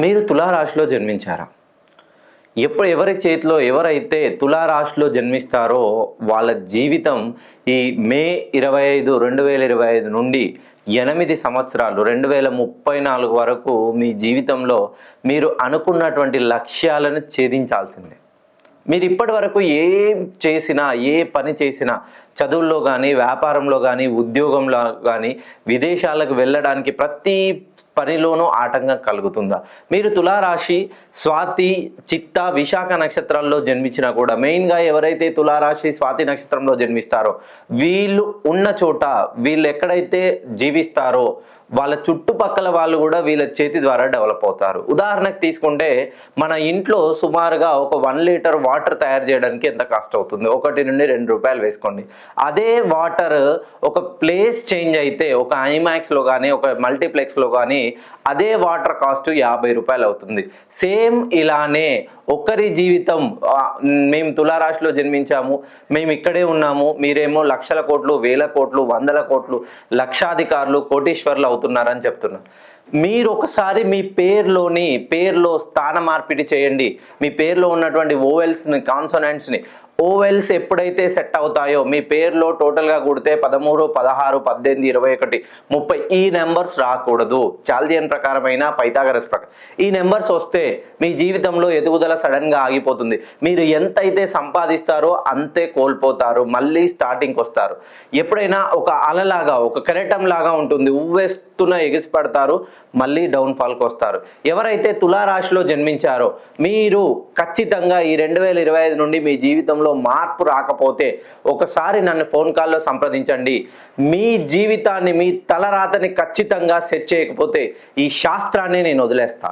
మీరు తులారాశిలో జన్మించారా? ఎవరి చేతిలో ఎవరైతే తులారాశిలో జన్మిస్తారో వాళ్ళ జీవితం ఈ మే 25, 2025 నుండి 8 సంవత్సరాలు 2034 వరకు మీ జీవితంలో మీరు అనుకున్నటువంటి లక్ష్యాలను ఛేదించాల్సిందే. మీరు ఇప్పటి వరకు ఏం చేసినా, ఏ పని చేసినా, చదువుల్లో కానీ, వ్యాపారంలో కానీ, ఉద్యోగంలో కానీ, విదేశాలకు వెళ్ళడానికి ప్రతి పనిలోనూ ఆటంకం కలుగుతుందా? మీరు తులారాశి స్వాతి, చిత్త, విశాఖ నక్షత్రాల్లో జన్మించినా కూడా మెయిన్గా ఎవరైతే తులారాశి స్వాతి నక్షత్రంలో జన్మిస్తారో వీళ్ళు ఉన్న చోట, వీళ్ళు ఎక్కడైతే జీవిస్తారో వాళ్ళ చుట్టుపక్కల వాళ్ళు కూడా వీళ్ళ చేతి ద్వారా డెవలప్ అవుతారు. ఉదాహరణకు తీసుకుంటే మన ఇంట్లో సుమారుగా ఒక 1 లీటర్ వాటర్ తయారు చేయడానికి ఎంత కాస్ట్ అవుతుంది? 1 నుండి 2 రూపాయలు వేసుకోండి. అదే వాటర్ ఒక ప్లేస్ చేంజ్ అయితే, ఒక ఐమాక్స్లో కానీ, ఒక మల్టీప్లెక్స్లో కానీ అదే వాటర్ కాస్ట్ 50 రూపాయలు అవుతుంది. సేమ్ ఇలానే ఒకరి జీవితం, మేము తులారాశిలో జన్మించాము, మేము ఇక్కడే ఉన్నాము, మీరేమో లక్షల కోట్లు, వేల కోట్లు, వందల కోట్లు, లక్షాధికారులు, కోటీశ్వర్లు అవుతున్నారని చెప్తున్నారు. మీరు ఒకసారి మీ పేరులో స్థాన మార్పిడి చేయండి. మీ పేరులో ఉన్నటువంటి ఓవెల్స్ని, కాన్సోనెంట్స్ని, ఓవెల్స్ ఎప్పుడైతే సెట్ అవుతాయో మీ పేరులో టోటల్గా కూడితే 13, 16, 18, 21, 30 ఈ నెంబర్స్ రాకూడదు. చాల్దియన్ ప్రకారమైన, పైథాగరస్ ప్రకారం ఈ నెంబర్స్ వస్తే మీ జీవితంలో ఎదుగుదల సడన్గా ఆగిపోతుంది. మీరు ఎంతైతే సంపాదిస్తారో అంతే కోల్పోతారు, మళ్ళీ స్టార్టింగ్కి వస్తారు. ఎప్పుడైనా ఒక అలలాగా, ఒక కెరటం లాగా ఉంటుంది, ఉవ్వెస్తున ఎగిసిపడతారు, మళ్ళీ డౌన్ఫాల్కి వస్తారు. ఎవరైతే తులారాశిలో జన్మించారో మీరు ఖచ్చితంగా ఈ 2025 నుండి మీ జీవితంలో మార్పు రాకపోతే ఒకసారి నన్ను ఫోన్ కాల్లో సంప్రదించండి. మీ జీవితాన్ని, మీ తలరాతని ఖచ్చితంగా సెట్ చేయకపోతే ఈ శాస్త్రాన్ని నేను వదిలేస్తాను.